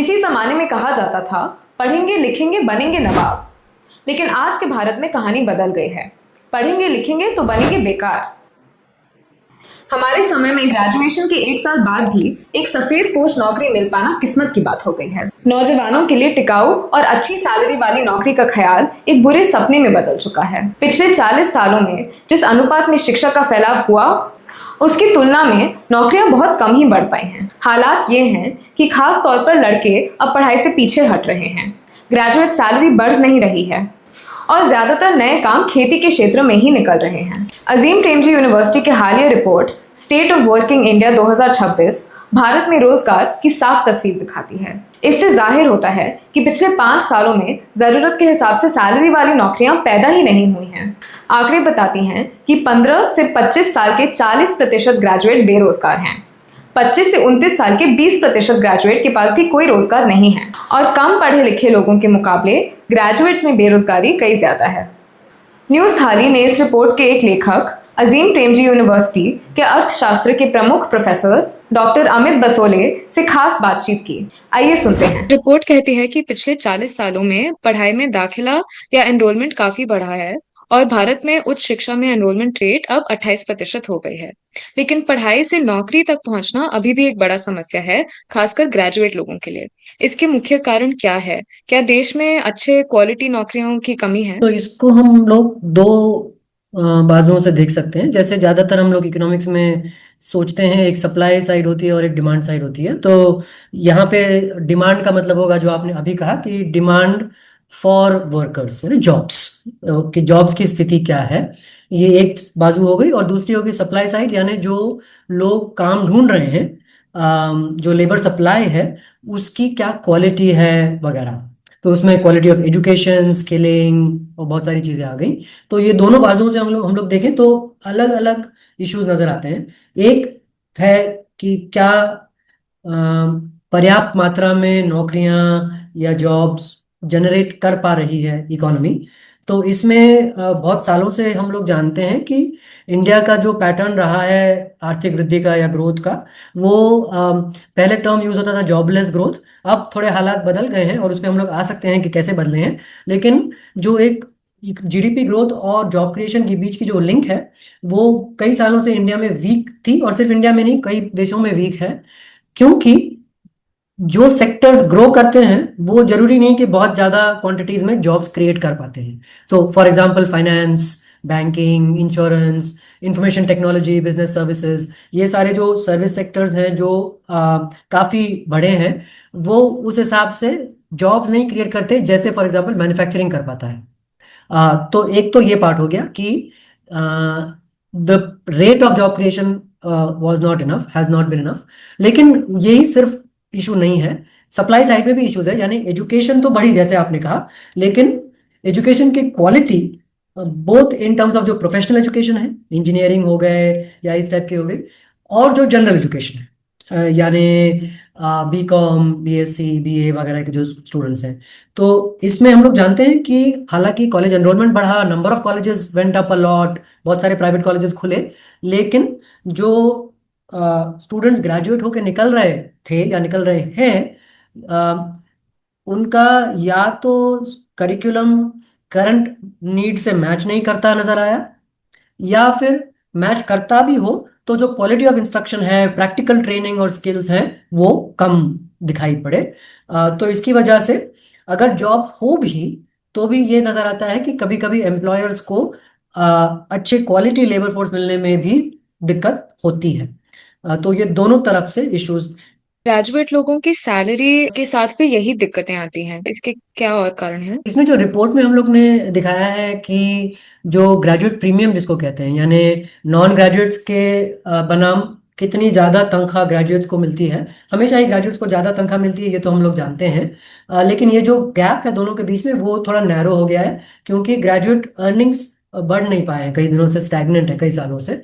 किसी ज़माने में कहा जाता था, पढ़ेंगे लिखेंगे बनेंगे नवाब। लेकिन आज के भारत में कहानी बदल गई है। पढ़ेंगे लिखेंगे तो बनेंगे बेकार। हमारे समय में ग्रेजुएशन के 1 साल बाद भी एक सफेद पोश नौकरी मिल पाना किस्मत की बात हो गई है। नौजवानों के लिए टिकाऊ और अच्छी सैलरी वाली नौकरी का ख्याल एक बुरे सपने में बदल चुका है। पिछले 40 सालों में जिस अनुपात में शिक्षा का फैलाव हुआ, उसकी तुलना में नौकरियां बहुत कम ही बढ़ पाई हैं। हालात ये हैं कि खास तौर पर लड़के अब पढ़ाई से पीछे हट रहे हैं। ग्रेजुएट सैलरी बढ़ नहीं रही है और ज्यादातर नए काम खेती के क्षेत्र में ही निकल रहे हैं। अजीम प्रेमजी यूनिवर्सिटी की हालिया report state of working India 2026 Bharat में रोजगार की साफ तस्वीर दिखाती है। इससे जाहिर होता है कि पिछले 5 सालों में जरूरत के हिसाब से सैलरी वाली नौकरियां पैदा ही नहीं हुई हैं। आंकड़े बताती हैं कि 15 से 25 साल के 40% ग्रेजुएट बेरोजगार हैं। 25 से 29 साल के 20% ग्रेजुएट के पास भी कोई रोजगार नहीं है और कम पढ़े लिखे लोगों के मुकाबले ग्रेजुएट्स में बेरोजगारी कई ज्यादा है। न्यूज थाली ने इस रिपोर्ट के एक लेखक अजीम प्रेमजी यूनिवर्सिटी के अर्थशास्त्र के प्रमुख प्रोफेसर डॉक्टर अमित बसोले से खास बातचीत की। आइए सुनते हैं। रिपोर्ट कहती है कि पिछले 40 सालों में पढ़ाई में दाखिला या एनरोलमेंट काफी बढ़ा है और भारत में उच्च शिक्षा में एनरोलमेंट रेट अब 28% हो गई है। लेकिन पढ़ाई से नौकरी तक पहुंचना अभी भी एक बड़ा समस्या है, खासकर ग्रेजुएट लोगों के लिए। इसके मुख्य कारण क्या है? क्या देश में अच्छे क्वालिटी नौकरियों की कमी है? तो इसको हम लोग दो बाजुओं से देख सकते हैं। जैसे ज्यादातर हम लोग इकोनॉमिक्स में सोचते हैं, एक सप्लाई साइड होती है और एक डिमांड साइड होती है। तो यहाँ पे डिमांड का मतलब होगा जो आपने अभी कहा कि डिमांड फॉर वर्कर्स, यानी जॉब्स, कि जॉब्स की स्थिति क्या है, ये एक बाजू हो गई। और दूसरी होगी सप्लाई साइड, यानी जो लोग काम ढूंढ रहे हैं, जो लेबर सप्लाई है उसकी क्या क्वालिटी है वगैरह। तो उसमें क्वालिटी ऑफ एजुकेशन, स्किलिंग और बहुत सारी चीजें आ गई। तो ये दोनों बाजुओं से हम लोग देखें तो अलग अलग इश्यूज नजर आते हैं। एक है कि क्या पर्याप्त मात्रा में नौकरियां या जॉब्स जनरेट कर पा रही है इकोनॉमी। तो इसमें बहुत सालों से हम लोग जानते हैं कि इंडिया का जो पैटर्न रहा है आर्थिक वृद्धि का या ग्रोथ का, वो पहले टर्म यूज होता था जॉबलेस ग्रोथ। अब थोड़े हालात बदल गए हैं और उसमें हम लोग आ सकते हैं कि कैसे बदले हैं। लेकिन जो एक जीडीपी ग्रोथ और जॉब क्रिएशन के बीच की जो लिंक है, वो कई सालों से इंडिया में वीक थी, और सिर्फ इंडिया में नहीं, कई देशों में वीक है। क्योंकि जो सेक्टर्स ग्रो करते हैं वो जरूरी नहीं कि बहुत ज्यादा क्वांटिटीज में जॉब्स क्रिएट कर पाते हैं। So for example finance, banking, insurance, information technology, business services, ये सारे जो सर्विस सेक्टर्स हैं जो काफी बड़े हैं, वो उस हिसाब से जॉब्स नहीं क्रिएट करते जैसे फॉर एग्जांपल मैन्युफैक्चरिंग कर पाता है। तो एक तो ये पार्ट हो गया कि the rate of job creation was not enough, has not been enough. लेकिन यही सिर्फ इशू नहीं है, सप्लाई साइड में भी इश्यूज है। यानी एजुकेशन तो बढ़ी जैसे आपने कहा, लेकिन एजुकेशन की quality both in terms of जो प्रोफेशनल एजुकेशन है, इंजीनियरिंग हो गए या इस टाइप के हो गए, और जो जनरल एजुकेशन है, यानी B com, B S C, B A वगैरह के जो स्टूडेंट्स हैं। तो इसमें हम लोग जानते हैं कि हालांकि कॉलेज एनरोलमेंट बढ़ा, number of colleges went up a lot, बहुत सारे प्राइवेट कॉलेजेस खुले, लेकिन जो स्टूडेंट्स ग्रेजुएट होकर निकल रहे थे या निकल रहे हैं, उनका या तो करिकुलम करंट नीड से मैच नहीं करता नजर आया, या फिर मैच करता भी हो तो जो क्वालिटी ऑफ इंस्ट्रक्शन है, प्रैक्टिकल ट्रेनिंग और स्किल्स हैं, वो कम दिखाई पड़े। तो इसकी वजह से अगर जॉब हो भी तो भी ये नजर आता है कि कभी कभी एम्प्लॉयर्स को अच्छे क्वालिटी लेबर फोर्स मिलने में भी दिक्कत होती है। तो ये दोनों तरफ से इश्यूज। ग्रेजुएट लोगों की सैलरी के साथ भी यही दिक्कतें आती हैं। इसके क्या और कारण हैं? इसमें जो रिपोर्ट में हम लोग ने दिखाया है कि जो ग्रेजुएट प्रीमियम जिसको कहते हैं, यानी नॉन ग्रेजुएट्स के बनाम कितनी ज़्यादा तनख्वाह ग्रेजुएट्स को मिलती है। हमेशा ही ग्रेजुएट्स को ज़्यादा तनख्वाह मिलती है, ये तो हम लोग जानते हैं। लेकिन ये जो गैप है दोनों के बीच में, वो थोड़ा नैरो हो गया है, क्योंकि ग्रेजुएट अर्निंग्स बढ़ नहीं पाए हैं, कई दिनों से स्टैग्नेंट है, कई सालों से।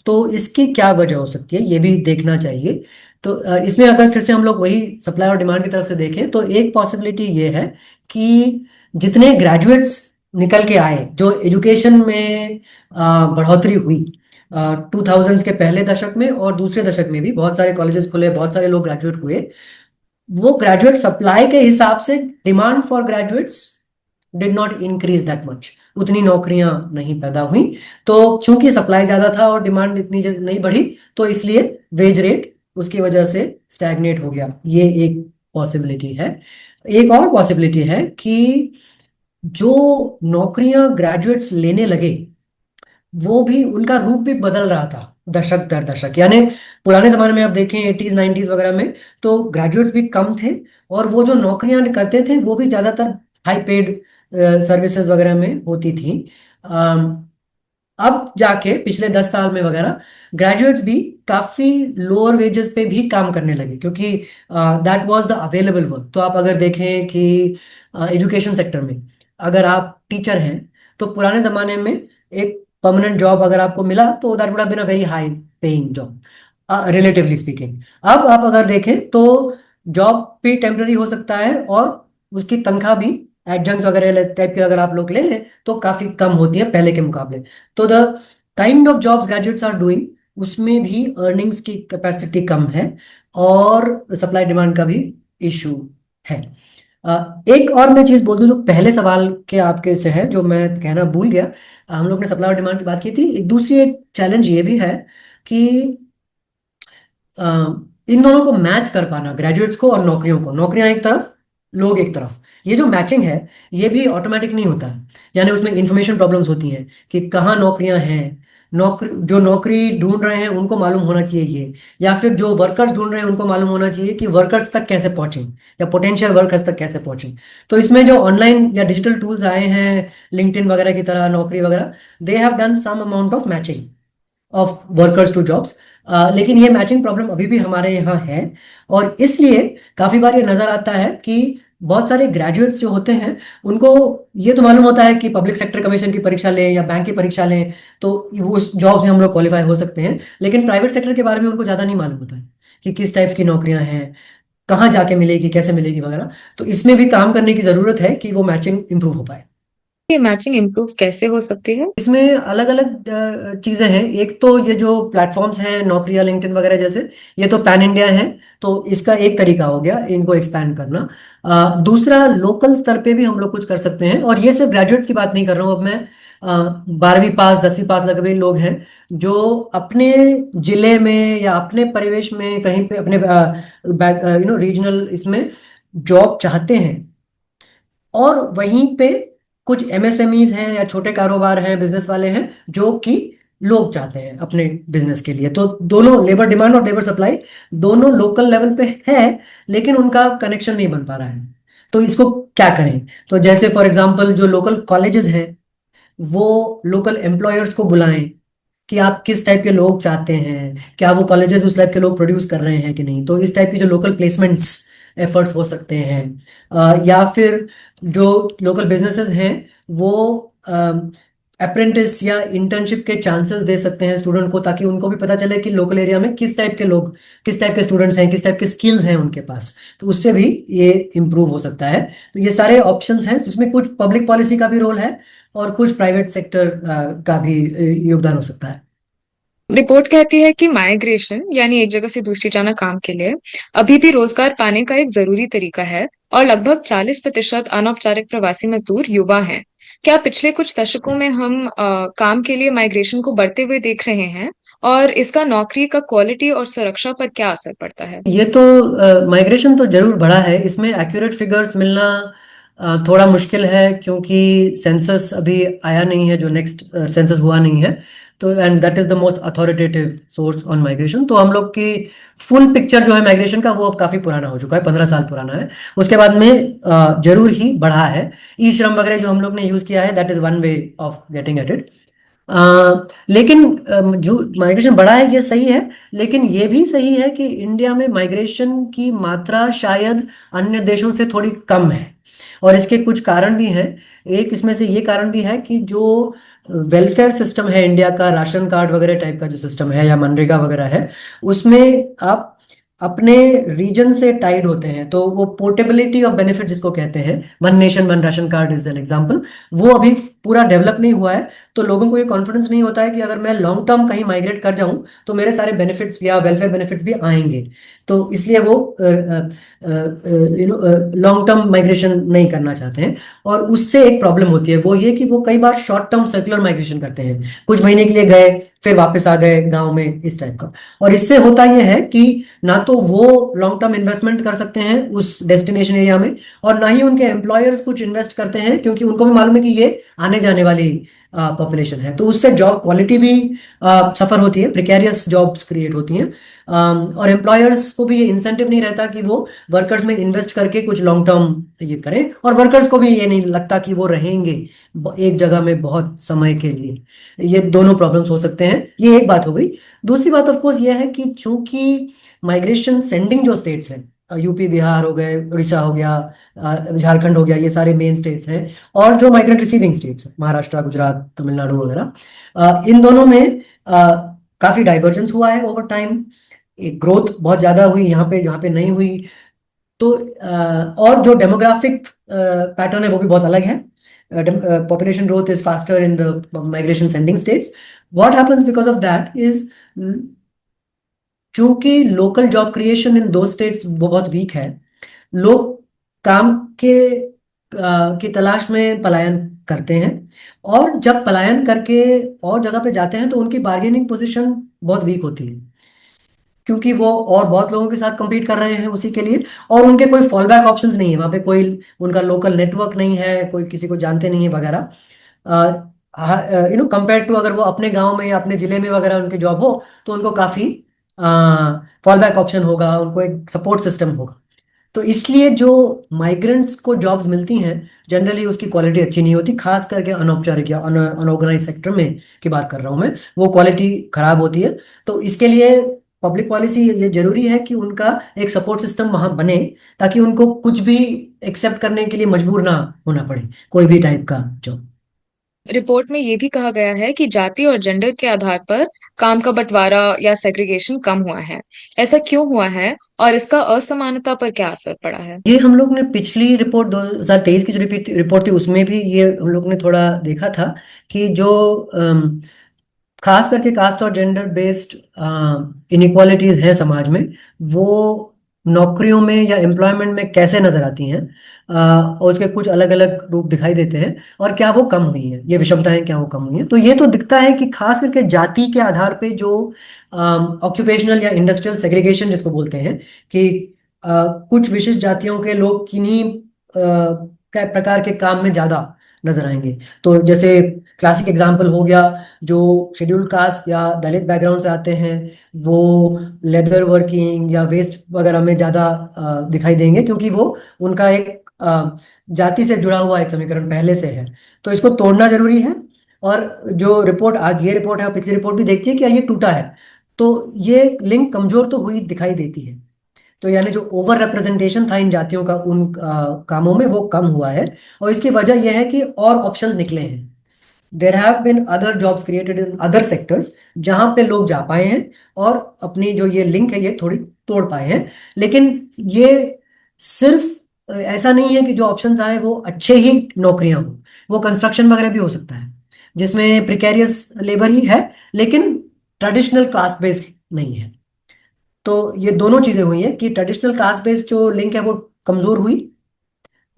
तो इसकी क्या वजह हो सकती है, ये भी देखना चाहिए। तो इसमें अगर फिर से हम लोग वही सप्लाई और डिमांड की तरफ से देखें तो एक पॉसिबिलिटी ये है कि जितने ग्रेजुएट्स निकल के आए, जो एजुकेशन में बढ़ोतरी हुई 2000s के पहले दशक में और दूसरे दशक में भी बहुत सारे कॉलेजेस खुले, बहुत सारे लोग ग्रेजुएट हुए, वो ग्रेजुएट सप्लाई के हिसाब से demand for graduates did not increase that much, उतनी नौकरियां नहीं पैदा हुई। तो चूंकि सप्लाई ज्यादा था और डिमांड इतनी नहीं बढ़ी, तो इसलिए वेज रेट उसकी वजह से स्टैग्नेट हो गया। ये एक पॉसिबिलिटी है। एक और पॉसिबिलिटी है कि जो नौकरियां ग्रेजुएट्स लेने लगे वो भी, उनका रूप भी बदल रहा था दशक दर दशक। यानी पुराने जमाने में आप देखें 80s 90s वगैरह में, तो ग्रेजुएट्स भी कम थे और वो जो नौकरियां करते थे वो भी ज्यादातर हाई पेड सर्विसेज वगैरह में होती थी। अम, अब जाके पिछले 10 साल में वगैरह ग्रेजुएट्स भी काफी लोअर वेजेस पे भी काम करने लगे, क्योंकि that was the available work. तो आप अगर देखें कि एजुकेशन सेक्टर में अगर आप टीचर हैं, तो पुराने जमाने में एक परमानेंट जॉब अगर आपको मिला तो that would have been a very high paying job relatively speaking. अब आप अगर देखें तो जॉब भी टेम्पररी हो सकता है और उसकी तनख्वाह भी एडजंक्ट्स वगैरह टाइप के अगर आप लोग ले लें तो काफी कम होती है पहले के मुकाबले। तो the kind of jobs graduates are doing, उसमें भी अर्निंग्स की कैपेसिटी कम है और सप्लाई डिमांड का भी इशू है। एक और मैं चीज बोल दूं जो पहले सवाल के आपके से है, जो मैं कहना भूल गया। हम लोग ने सप्लाई और डिमांड की बात की थी, एक दूसरी एक चैलेंज ये भी है कि अ, इन दोनों को मैच कर पाना, ग्रेजुएट्स को और नौकरियों को, नौकरियां एक तरफ लोग एक तरफ, ये जो मैचिंग है ये भी ऑटोमेटिक नहीं होता है। यानी उसमें इंफॉर्मेशन प्रॉब्लम्स होती हैं कि कहाँ नौकरियां हैं, नौकरी जो नौकरी ढूंढ रहे हैं उनको मालूम होना चाहिए ये, या फिर जो वर्कर्स ढूंढ रहे हैं उनको मालूम होना चाहिए कि वर्कर्स तक कैसे पहुंचें या पोटेंशियल वर्कर्स तक कैसे पहुंचें। तो इसमें जो ऑनलाइन या डिजिटल टूल्स आए हैं, लिंक्डइन वगैरह की तरह, नौकरी वगैरह, they have done some amount of matching of workers to jobs. लेकिन ये मैचिंग प्रॉब्लम अभी भी हमारे यहाँ है और इसलिए काफी बार ये नजर आता है कि बहुत सारे ग्रेजुएट्स जो होते हैं उनको ये तो मालूम होता है कि पब्लिक सेक्टर कमीशन की परीक्षा लें या बैंक की परीक्षा लें तो वो उस जॉब में हम लोग क्वालिफाई हो सकते हैं, लेकिन प्राइवेट सेक्टर के बारे में उनको ज्यादा नहीं मालूम होता है कि किस टाइप्स की नौकरियां हैं, कहाँ जाके मिलेगी, कैसे मिलेगी वगैरह। तो इसमें भी काम करने की जरूरत है कि वो मैचिंग इंप्रूव हो पाए। ये मैचिंग इम्प्रूव कैसे हो सकती है? इसमें अलग अलग चीजें हैं। एक तो ये जो प्लेटफॉर्म्स हैं नौकरियां, लिंक्डइन वगैरह जैसे, ये तो पैन इंडिया है, तो इसका एक तरीका हो गया इनको एक्सपैंड करना। दूसरा, लोकल स्तर पे भी हम लोग कुछ कर सकते हैं, और ये सिर्फ ग्रेजुएट्स की बात नहीं कर रहा हूँ अब मैं। 12वीं पास 10वीं पास लगे हुए लोग हैं जो अपने जिले में या अपने परिवेश में कहीं पे अपने रीजनल इसमें जॉब चाहते हैं, और वहीं पे कुछ एमएसएमईज हैं या छोटे कारोबार हैं, बिजनेस वाले हैं जो कि लोग चाहते हैं अपने बिजनेस के लिए। तो दोनों लेबर डिमांड और लेबर सप्लाई दोनों लोकल लेवल पे है, लेकिन उनका कनेक्शन नहीं बन पा रहा है। तो इसको क्या करें? तो जैसे फॉर एग्जांपल जो लोकल कॉलेजेस हैं वो लोकल एम्प्लॉयर्स को बुलाएं कि आप किस टाइप के लोग चाहते हैं, क्या वो कॉलेजेस उस टाइप के लोग प्रोड्यूस कर रहे हैं कि नहीं। तो इस टाइप की जो लोकल प्लेसमेंट्स एफर्ट्स हो सकते हैं। या फिर जो लोकल बिजनेसेस हैं वो अप्रेंटिस या इंटर्नशिप के चांसेस दे सकते हैं स्टूडेंट को, ताकि उनको भी पता चले कि लोकल एरिया में किस टाइप के लोग, किस टाइप के स्टूडेंट्स हैं, किस टाइप के स्किल्स हैं उनके पास। तो उससे भी ये इम्प्रूव हो सकता है। तो ये सारे ऑप्शंस हैं, इसमें कुछ पब्लिक पॉलिसी का भी रोल है और कुछ प्राइवेट सेक्टर का भी योगदान हो सकता है। रिपोर्ट कहती है कि माइग्रेशन यानी एक जगह से दूसरी जाना काम के लिए अभी भी रोजगार पाने का एक जरूरी तरीका है और लगभग 40% अनौपचारिक प्रवासी मजदूर युवा हैं। क्या पिछले कुछ दशकों में हम काम के लिए माइग्रेशन को बढ़ते हुए देख रहे हैं और इसका नौकरी का क्वालिटी और सुरक्षा पर क्या असर पड़ता है? ये तो माइग्रेशन तो जरूर बढ़ा है, इसमें एक्यूरेट फिगर्स मिलना थोड़ा मुश्किल है क्योंकि सेंसस अभी आया नहीं है, जो नेक्स्ट सेंसस हुआ नहीं है। तो and that is the most authoritative source on migration. तो हम लोग की फुल पिक्चर जो है माइग्रेशन का वो अब काफी पुराना हो चुका है, 15 साल पुराना है। उसके बाद में जरूर ही बढ़ा है। ई श्रम वगैरह जो हम लोग ने यूज किया है that is one way of getting at it. लेकिन जो माइग्रेशन बढ़ा है ये सही है, लेकिन ये भी सही है कि इंडिया में माइग्रेशन की मात्रा शायद अन्य देशों से थोड़ी कम है, और इसके कुछ कारण भी हैं। एक इसमें से ये कारण भी है कि जो वेलफेयर सिस्टम है इंडिया का, राशन कार्ड वगैरह टाइप का जो सिस्टम है या मनरेगा वगैरह है, उसमें आप अपने रीजन से टाइड होते हैं, तो वो पोर्टेबिलिटी ऑफ बेनिफिट जिसको कहते हैं, one nation one ration card is an example, वो अभी पूरा डेवलप नहीं हुआ है। तो लोगों को ये कॉन्फिडेंस नहीं होता है कि अगर मैं लॉन्ग टर्म कहीं माइग्रेट कर जाऊं तो मेरे सारे बेनिफिट्स या वेलफेयर बेनिफिट्स भी आएंगे। तो इसलिए वो लॉन्ग टर्म माइग्रेशन नहीं करना चाहते हैं। और उससे एक प्रॉब्लम होती है, वो ये कि वो कई बार शॉर्ट टर्म सर्कुलर माइग्रेशन करते हैं, कुछ महीने के लिए गए फिर वापस आ गए गांव में, इस टाइप का। और इससे होता यह है कि ना तो वो लॉन्ग टर्म इन्वेस्टमेंट कर सकते हैं उस डेस्टिनेशन एरिया में, और ना ही उनके एम्प्लॉयर्स कुछ इन्वेस्ट करते हैं, क्योंकि उनको भी मालूम है कि ये आने जाने वाली पॉपुलेशन है। तो उससे जॉब क्वालिटी भी सफर होती है, प्रिकेरियस जॉब्स क्रिएट होती हैं। और एम्प्लॉयर्स को भी ये इंसेंटिव नहीं रहता कि वो वर्कर्स में इन्वेस्ट करके कुछ लॉन्ग टर्म ये करें, और वर्कर्स को भी ये नहीं लगता कि वो रहेंगे एक जगह में बहुत समय के लिए। ये दोनों प्रॉब्लम्स हो सकते हैं, ये एक बात हो गई। दूसरी बात ऑफ कोर्स ये है कि चूंकि माइग्रेशन सेंडिंग जो स्टेट्स हैं, यूपी बिहार हो गए, उड़ीसा हो गया, झारखंड हो गया, ये सारे मेन स्टेट्स हैं, और जो माइग्रेंट रिसीविंग स्टेट्स हैं, महाराष्ट्र गुजरात तमिलनाडु वगैरह, इन दोनों में काफी डाइवर्जेंस हुआ है ओवर टाइम। एक ग्रोथ बहुत ज्यादा हुई यहाँ पे नहीं हुई। तो और जो डेमोग्राफिक पैटर्न है वो भी बहुत अलग है। Population growth is faster in the migration sending states. What happens because of that is, चूंकि लोकल जॉब क्रिएशन इन दो स्टेट्स बहुत वीक है, लोग काम के की तलाश में पलायन करते हैं, और जब पलायन करके और जगह पे जाते हैं तो उनकी बार्गेनिंग पोजीशन बहुत वीक होती है, क्योंकि वो और बहुत लोगों के साथ compete कर रहे हैं उसी के लिए, और उनके कोई फॉल बैक ऑप्शन नहीं है वहाँ पे, कोई उनका लोकल नेटवर्क नहीं है, कोई किसी को जानते नहीं है वगैरह। कंपेयर टू अगर वो अपने गांव में या अपने जिले में वगैरह उनके जॉब हो, तो उनको काफी फॉल बैक ऑप्शन होगा, उनको एक सपोर्ट सिस्टम होगा। तो इसलिए जो माइग्रेंट्स को जॉब्स मिलती हैं जनरली उसकी क्वालिटी अच्छी नहीं होती, खास करके अनौपचारिक या अनऑर्गेनाइज सेक्टर में की बात कर रहा हूँ मैं, वो क्वालिटी खराब होती है। तो इसके लिए पब्लिक पॉलिसी ये जरूरी है कि उनका एक सपोर्ट सिस्टम वहां बने, ताकि उनको कुछ भी एक्सेप्ट करने के लिए मजबूर ना होना पड़े, कोई भी टाइप का जॉब। रिपोर्ट में ये भी कहा गया है कि जाति और जेंडर के आधार पर काम का बंटवारा या सेग्रीगेशन कम हुआ है। ऐसा क्यों हुआ है और इसका असमानता पर क्या असर पड़ा है? ये हम लोग ने पिछली रिपोर्ट 2023 की जो रिपोर्ट थी उसमें भी ये हम लोग ने थोड़ा देखा था कि जो खास करके कास्ट और जेंडर बेस्ड इनइक्वालिटीज हैं समाज में, वो नौकरियों में या एम्प्लॉयमेंट में कैसे नजर आती हैं, और उसके कुछ अलग अलग रूप दिखाई देते हैं, और क्या वो कम हुई हैं, ये विषमताएं क्या वो कम हुई हैं। तो ये तो दिखता है कि खास करके जाति के आधार पे जो ऑक्यूपेशनल या इंडस्ट्रियल सेग्रीगेशन जिसको बोलते हैं, कि कुछ विशिष्ट जातियों के लोग किन्हीं प्रकार के काम में ज्यादा नजर आएंगे। तो जैसे क्लासिक एग्जाम्पल हो गया, जो शेड्यूल्ड कास्ट या दलित बैकग्राउंड से आते हैं, वो लेदर वर्किंग या वेस्ट वगैरह में ज़्यादा दिखाई देंगे, क्योंकि वो उनका एक जाति से जुड़ा हुआ एक समीकरण पहले से है। तो इसको तोड़ना जरूरी है। और जो रिपोर्ट आज ये रिपोर्ट है और पिछली रिपोर्ट भी देखती है कि ये टूटा है, तो ये लिंक कमजोर तो हुई दिखाई देती है। तो यानी जो ओवर रिप्रेजेंटेशन था इन जातियों का उन कामों में, वो कम हुआ है। और इसकी वजह यह है कि और ऑप्शंस निकले हैं। There have been other jobs created in other sectors, जहां पे लोग जा पाए हैं और अपनी जो ये लिंक है ये थोड़ी तोड़ पाए हैं। लेकिन ये सिर्फ ऐसा नहीं है कि जो ऑप्शंस आए वो अच्छे ही नौकरियां हो, वो कंस्ट्रक्शन वगैरह भी हो सकता है जिसमें प्रिकेरियस लेबर ही है, लेकिन ट्रेडिशनल कास्ट बेस्ड नहीं है। तो ये दोनों चीजें हुई हैं कि ट्रेडिशनल कास्ट बेस्ड जो लिंक है वो कमजोर हुई,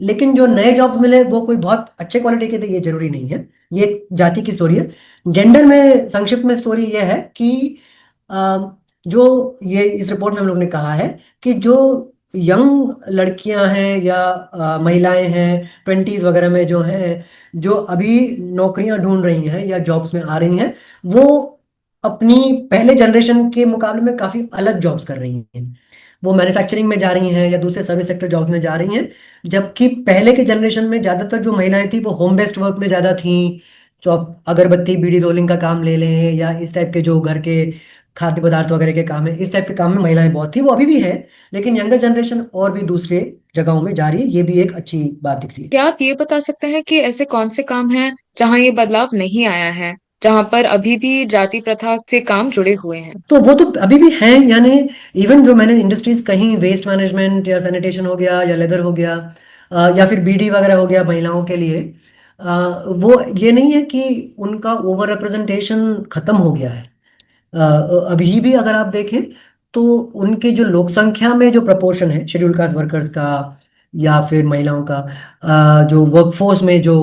लेकिन जो नए जॉब्स मिले वो कोई बहुत अच्छे क्वालिटी के थे ये जरूरी नहीं है। ये एक जाति की स्टोरी है। जेंडर में संक्षिप्त में स्टोरी ये है कि जो ये इस रिपोर्ट में हम लोग ने कहा है कि जो यंग लड़कियां हैं या महिलाएं हैं 20s वगैरह में जो हैं, जो अभी नौकरियां ढूंढ रही हैं या जॉब्स में आ रही हैं, वो अपनी पहले जनरेशन के मुकाबले में काफी अलग जॉब्स कर रही हैं। वो मैन्युफैक्चरिंग में जा रही हैं या दूसरे सर्विस सेक्टर जॉब्स में जा रही हैं, जबकि पहले के जनरेशन में ज्यादातर जो महिलाएं थी वो होम बेस्ड वर्क में ज्यादा थी। जो आप अगरबत्ती बीड़ी रोलिंग का काम ले लें या इस टाइप के जो घर के खाद्य पदार्थ वगैरह के काम है, इस टाइप के काम में महिलाएं बहुत थी, वो अभी भी है। लेकिन यंगर जनरेशन और भी दूसरे जगहों में जा रही है, ये भी एक अच्छी बात दिख रही है। क्या आप ये बता सकते हैं कि ऐसे कौन से काम हैं जहां ये बदलाव नहीं आया है, जहां पर अभी भी जाति प्रथा से काम जुड़े हुए हैं? तो वो तो अभी भी हैं, यानी इवन जो मैंने इंडस्ट्रीज कहीं, वेस्ट मैनेजमेंट या सैनिटेशन हो गया या लेदर हो गया, या फिर बीडी वगैरह हो गया महिलाओं के लिए, वो ये नहीं है कि उनका ओवर रिप्रेजेंटेशन खत्म हो गया है। अभी भी अगर आप देखें तो उनके जो लोक संख्या में जो प्रपोर्शन है शेड्यूल कास्ट वर्कर्स का या फिर महिलाओं का, जो वर्कफोर्स में जो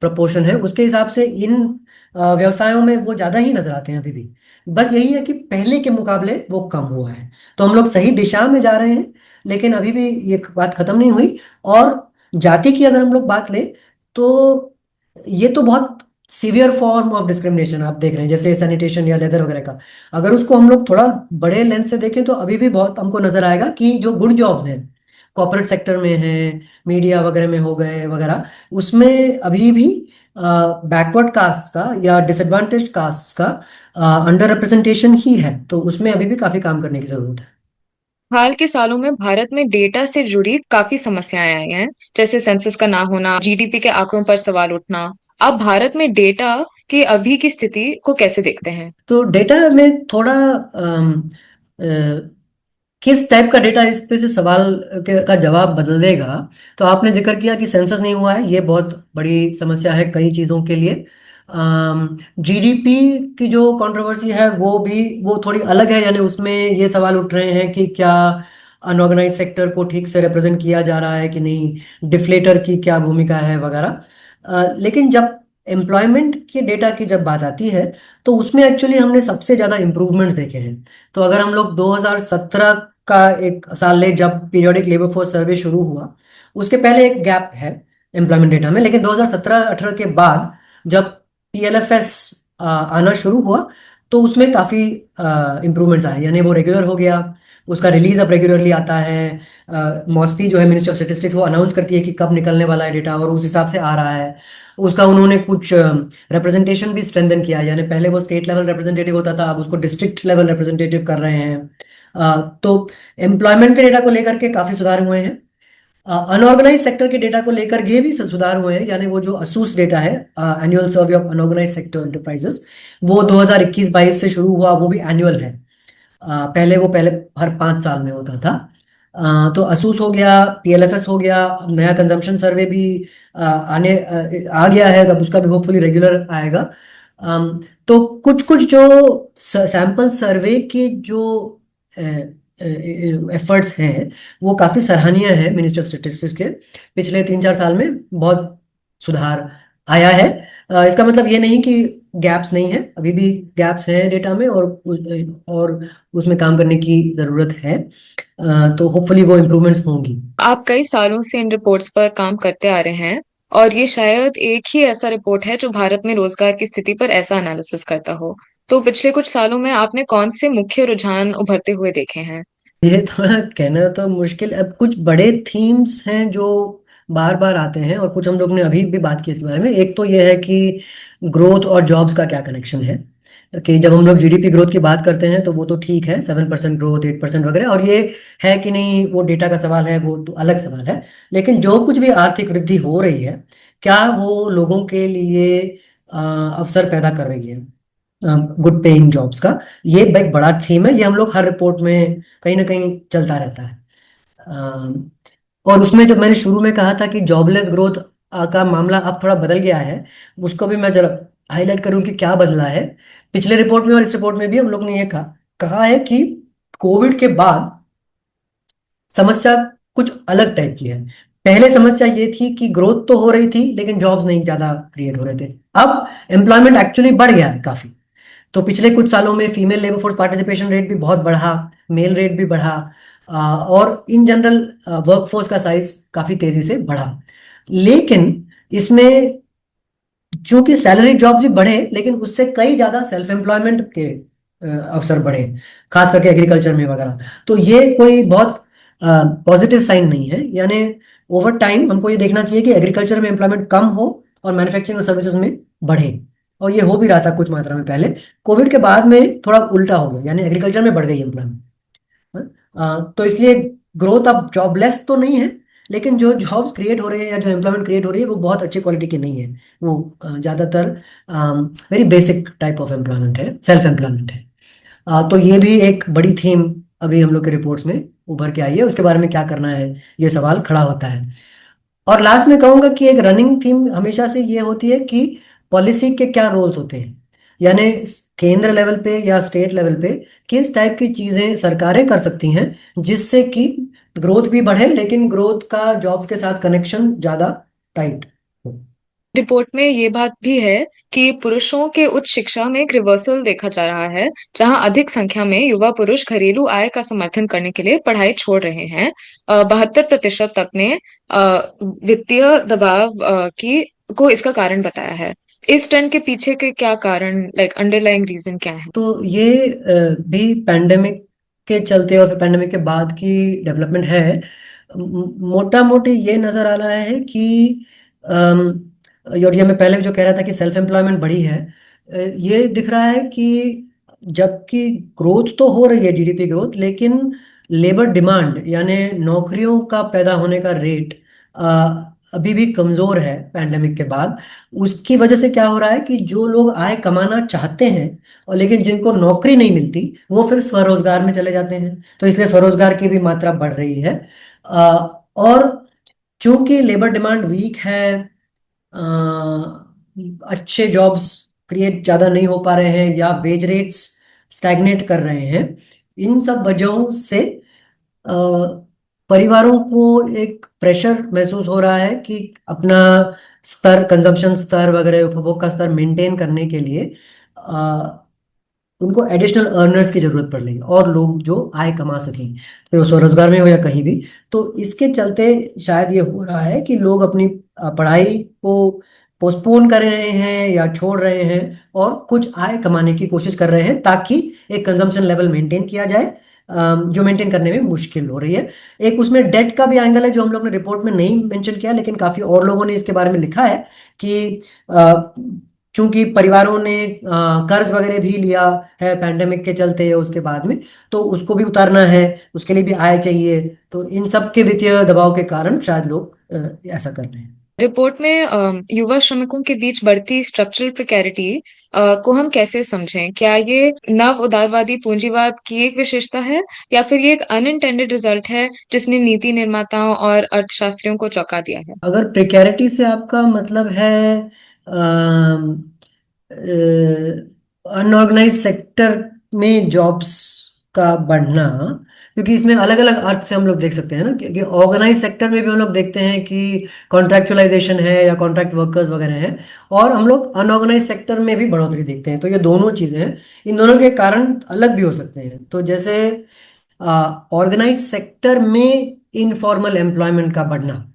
प्रपोर्शन है, उसके हिसाब से इन व्यवसायों में वो ज़्यादा ही नजर आते हैं अभी भी। बस यही है कि पहले के मुकाबले वो कम हुआ है। तो हम लोग सही दिशा में जा रहे हैं, लेकिन अभी भी ये बात खत्म नहीं हुई। और जाति की अगर हम लोग बात लें तो ये तो बहुत सीवियर फॉर्म ऑफ डिस्क्रिमिनेशन आप देख रहे हैं, जैसे सैनिटेशन या लेदर वगैरह का। अगर उसको हम लोग थोड़ा बड़े लेंस से देखें तो अभी भी बहुत हमको नजर आएगा कि जो गुड जॉब्स हैं, कॉर्पोरेट सेक्टर में हैं, मीडिया वगैरह में हो गए वगैरह, उसमें अभी भी बैकवर्ड कास्ट का या डिसएडवांटेज कास्ट का अंडर रिप्रेजेंटेशन ही है। तो उसमें अभी भी काफी काम करने की जरूरत है। हाल के सालों में भारत में डेटा से जुड़ी काफी समस्याएं आई हैं, जैसे सेंसस का ना होना, जीडीपी के आंकड़ों पर सवाल उठना। आप भारत में डेटा की अभी की स्थिति को कैसे देखते हैं? तो डेटा में थोड़ा किस टाइप का डेटा, इस पे से सवाल का जवाब बदल देगा। तो आपने जिक्र किया कि सेंसस नहीं हुआ है, ये बहुत बड़ी समस्या है कई चीज़ों के लिए। जीडीपी की जो कंट्रोवर्सी है वो थोड़ी अलग है, यानी उसमें ये सवाल उठ रहे हैं कि क्या अनऑर्गेनाइज सेक्टर को ठीक से रिप्रेजेंट किया जा रहा है कि नहीं, डिफ्लेटर की क्या भूमिका है वगैरह। लेकिन जब एम्प्लॉयमेंट के डेटा की जब बात आती है तो उसमें एक्चुअली हमने सबसे ज़्यादा इम्प्रूवमेंट्स देखे हैं। तो अगर हम लोग 2017 का एक साल ले, जब पीरियोडिक लेबर फोर्स सर्वे शुरू हुआ, उसके पहले एक गैप है एम्प्लॉयमेंट डेटा में। लेकिन 2017-18 के बाद जब पीएलएफएस आना शुरू हुआ तो उसमें काफ़ी इम्प्रूवमेंट्स आए, यानी वो रेगुलर हो गया। उसका रिलीज अब रेगुलरली आता है। मॉस्पी जो है, मिनिस्ट्री ऑफ स्टेटिस्टिक्स, वो अनाउंस करती है कि कब निकलने वाला है डेटा, और उस हिसाब से आ रहा है। उसका उन्होंने कुछ रिप्रेजेंटेशन भी स्ट्रेंथन किया, यानी पहले वो स्टेट लेवल रिप्रेजेंटेटिव होता था, अब उसको डिस्ट्रिक्ट लेवल रिप्रेजेंटेटिव कर रहे हैं। तो एम्प्लॉयमेंट के डेटा को लेकर के काफ़ी सुधार हुए हैं। अनऑर्गेनाइज सेक्टर के डेटा को लेकर के भी सुधार हुए हैं, यानी वो जो असूस डेटा है, annual survey of unorganised sector enterprises, वो 2021-22 से शुरू हुआ, वो भी एनुअल है। पहले हर 5 साल में होता था। तो असूस हो गया, पीएलएफएस हो गया, अब नया कंजम्पशन सर्वे भी आ गया है, तब उसका भी होपफुली रेगुलर आएगा। तो कुछ कुछ जो सैंपल सर्वे के जो एफर्ट्स हैं वो काफ़ी सराहनीय है मिनिस्ट्री ऑफ स्टेटिस्टिक्स के। पिछले 3-4 साल में बहुत सुधार आया है। इसका मतलब ये नहीं कि गैप्स नहीं है, अभी भी गैप्स हैं डेटा में, और उसमें काम करने की ज़रूरत है। तो होपफुली वो इम्प्रूवमेंट्स होंगी। आप कई सालों से इन रिपोर्ट्स पर काम करते आ रहे हैं, और ये शायद एक ही ऐसा रिपोर्ट है जो भारत में रोजगार की स्थिति पर ऐसा एनालिसिस करता हो। तो पिछले कुछ सालों में आपने कौन से मुख्य रुझान उभरते हुए देखे हैं? ये थोड़ा कहना तो मुश्किल। अब कुछ बड़े थीम्स हैं जो बार बार आते हैं, और कुछ हम लोग ने अभी भी बात की इसके बारे में। एक तो ये है कि ग्रोथ और जॉब्स का क्या कनेक्शन है, कि जब हम लोग जीडीपी ग्रोथ की बात करते हैं तो वो तो ठीक है, 7% ग्रोथ, 8% वगैरह, और ये है कि नहीं वो डेटा का सवाल है, वो तो अलग सवाल है। लेकिन जो कुछ भी आर्थिक वृद्धि हो रही है, क्या वो लोगों के लिए अवसर पैदा कर रही है, गुड पेइंग जॉब्स का। ये एक बड़ा थीम है, ये हम लोग हर रिपोर्ट में कहीं ना कहीं चलता रहता है। अम, और उसमें जब मैंने शुरू में कहा था कि जॉबलेस ग्रोथ का मामला अब थोड़ा बदल गया है, उसको भी मैं जरा हाईलाइट करूं कि क्या बदला है। पिछले रिपोर्ट में और इस रिपोर्ट में भी हम लोग ने ये कहा कहा है कि कोविड के बाद समस्या कुछ अलग टाइप की है। पहले समस्या ये थी कि ग्रोथ तो हो रही थी लेकिन जॉब्स नहीं ज्यादा क्रिएट हो रहे थे। अब एम्प्लॉयमेंट एक्चुअली बढ़ गया है काफी। तो पिछले कुछ सालों में female labour force participation rate भी बहुत बढ़ा, मेल रेट भी बढ़ा, और इन जनरल वर्कफोर्स का साइज काफी तेजी से बढ़ा। लेकिन इसमें चूंकि सैलरी जॉब भी बढ़े, लेकिन उससे कई ज्यादा सेल्फ एम्प्लॉयमेंट के अवसर बढ़े, खास करके एग्रीकल्चर में वगैरह। तो ये कोई बहुत पॉजिटिव साइन नहीं है। यानी ओवर टाइम हमको ये देखना चाहिए कि एग्रीकल्चर में एम्प्लॉयमेंट कम हो और मैन्युफैक्चरिंग और सर्विसेज में बढ़े। और ये हो भी रहा था कुछ मात्रा में पहले। कोविड के बाद में थोड़ा उल्टा हो गया, यानी एग्रीकल्चर में बढ़ गई एम्प्लॉयमेंट। तो इसलिए ग्रोथ अब जॉबलेस तो नहीं है, लेकिन जो जॉब्स क्रिएट हो रहे हैं या जो एम्प्लॉयमेंट क्रिएट हो रही है वो बहुत अच्छी क्वालिटी की नहीं है। वो ज़्यादातर very basic type of employment है, सेल्फ एम्प्लॉयमेंट है। तो ये भी एक बड़ी थीम अभी हम लोग के रिपोर्ट्स में उभर के आई है, उसके बारे में क्या करना है ये सवाल खड़ा होता है। और लास्ट में कहूंगा कि एक रनिंग थीम हमेशा से ये होती है कि पॉलिसी के क्या रोल्स होते हैं, यानी केंद्र लेवल पे या स्टेट लेवल पे किस टाइप की चीजें सरकारें कर सकती हैं जिससे कि ग्रोथ भी बढ़े, लेकिन ग्रोथ का जॉब्स के साथ कनेक्शन ज्यादा टाइट हो। रिपोर्ट में ये बात भी है कि पुरुषों के उच्च शिक्षा में एक रिवर्सल देखा जा रहा है, जहां अधिक संख्या में युवा पुरुष घरेलू आय का समर्थन करने के लिए पढ़ाई छोड़ रहे हैं। 72% तक ने वित्तीय दबाव की को इसका कारण बताया है। इस ट्रेंड के पीछे के क्या कारण, लाइक अंडरलाइंग रीजन क्या है? तो ये भी पैंडेमिक के चलते और फिर पैंडेमिक के बाद की डेवलपमेंट है। मोटा मोटी ये नजर आ रहा है कि और ये मैं पहले जो कह रहा था कि सेल्फ एम्प्लॉयमेंट बढ़ी है, ये दिख रहा है कि जबकि ग्रोथ तो हो रही है, जीडीपी ग्रोथ, लेकिन लेबर डिमांड यानी नौकरियों का पैदा होने का रेट अभी भी कमजोर है पैंडेमिक के बाद। उसकी वजह से क्या हो रहा है कि जो लोग आय कमाना चाहते हैं और लेकिन जिनको नौकरी नहीं मिलती वो फिर स्वरोजगार में चले जाते हैं, तो इसलिए स्वरोजगार की भी मात्रा बढ़ रही है। और चूंकि लेबर डिमांड वीक है, अच्छे जॉब्स क्रिएट ज़्यादा नहीं हो पा रहे हैं या वेज रेट्स स्टैग्नेट कर रहे हैं, इन सब वजहों से अ, परिवारों को एक प्रेशर महसूस हो रहा है कि अपना स्तर, कंजम्पशन स्तर वगैरह, उपभोग का स्तर मेंटेन करने के लिए उनको एडिशनल अर्नर्स की जरूरत पड़ रही है, और लोग जो आय कमा सकें, फिर वो स्वरोजगार में हो या कहीं भी। तो इसके चलते शायद ये हो रहा है कि लोग अपनी पढ़ाई को पोस्टपोन कर रहे हैं या छोड़ रहे हैं और कुछ आय कमाने की कोशिश कर रहे हैं ताकि एक कंजम्पशन लेवल मेंटेन किया जाए, जो मेंटेन करने में मुश्किल हो रही है। एक उसमें डेट का भी एंगल है जो हम लोग ने रिपोर्ट में नहीं मेंशन किया, लेकिन काफी और लोगों ने इसके बारे में लिखा है कि चूंकि परिवारों ने कर्ज वगैरह भी लिया है पैंडेमिक के चलते या उसके बाद में, तो उसको भी उतारना है, उसके लिए भी आय चाहिए। तो इन सब के वित्तीय दबाव के कारण शायद लोग ऐसा कर रहे हैं। रिपोर्ट में युवा श्रमिकों के बीच बढ़ती स्ट्रक्चरल प्रिकैरिटी को हम कैसे समझें? क्या ये नव उदारवादी पूंजीवाद की एक विशेषता है, या फिर ये एक अनइंटेंडेड रिजल्ट है जिसने नीति निर्माताओं और अर्थशास्त्रियों को चौंका दिया है? अगर प्रिकैरिटी से आपका मतलब है अनऑर्गेनाइज सेक्टर में जॉब्स का बढ़ना, क्योंकि इसमें अलग अलग अर्थ से हम लोग देख सकते हैं ना, क्योंकि ऑर्गेनाइज सेक्टर में भी हम लोग देखते हैं कि कॉन्ट्रैक्चुअलाइजेशन है या कॉन्ट्रैक्ट वर्कर्स वगैरह हैं, और हम लोग अनऑर्गेनाइज सेक्टर में भी बढ़ोतरी देखते हैं। तो ये दोनों चीज़ें हैं, इन दोनों के कारण अलग भी हो सकते हैं। तो जैसे ऑर्गेनाइज सेक्टर में इनफॉर्मल एम्प्लॉयमेंट का बढ़ना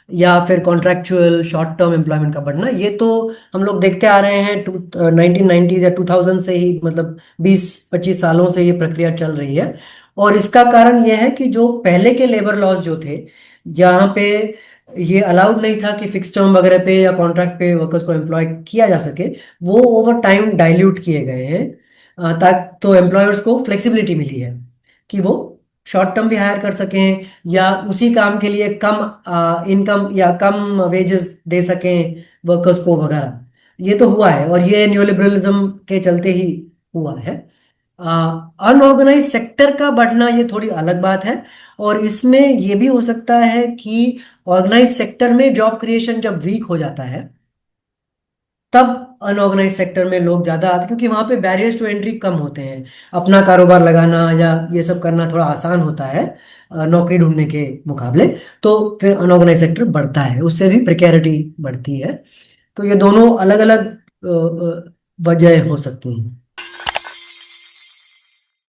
या फिर कॉन्ट्रैक्चुअल शॉर्ट टर्म एम्प्लॉयमेंट का बढ़ना, ये तो हम लोग देखते आ रहे हैं 1990s या 2000 से ही, मतलब 20-25 सालों से ये प्रक्रिया चल रही है। और इसका कारण यह है कि जो पहले के लेबर लॉज जो थे, जहाँ पे ये अलाउड नहीं था कि फिक्स टर्म वगैरह पे या कॉन्ट्रैक्ट पे वर्कर्स को एम्प्लॉय किया जा सके, वो ओवर टाइम डाइल्यूट किए गए हैं, ताकि तो एम्प्लॉयर्स को फ्लेक्सिबिलिटी मिली है कि वो शॉर्ट टर्म भी हायर कर सकें या उसी काम के लिए कम इनकम या कम वेजेस दे सकें वर्कर्स को वगैरह। ये तो हुआ है और ये न्यूलिबरलिज्म के चलते ही हुआ है। अनऑर्गेनाइज सेक्टर का बढ़ना ये थोड़ी अलग बात है, और इसमें ये भी हो सकता है कि ऑर्गेनाइज सेक्टर में जॉब क्रिएशन जब वीक हो जाता है तब अनऑर्गेनाइज सेक्टर में लोग ज्यादा आते, क्योंकि वहां पे बैरियर्स टू एंट्री कम होते हैं, अपना कारोबार लगाना या ये सब करना थोड़ा आसान होता है नौकरी ढूंढने के मुकाबले। तो फिर अनऑर्गेनाइज सेक्टर बढ़ता है, उससे भी प्रिकैरिटी बढ़ती है। तो ये दोनों अलग अलग वजह हो सकती हैं।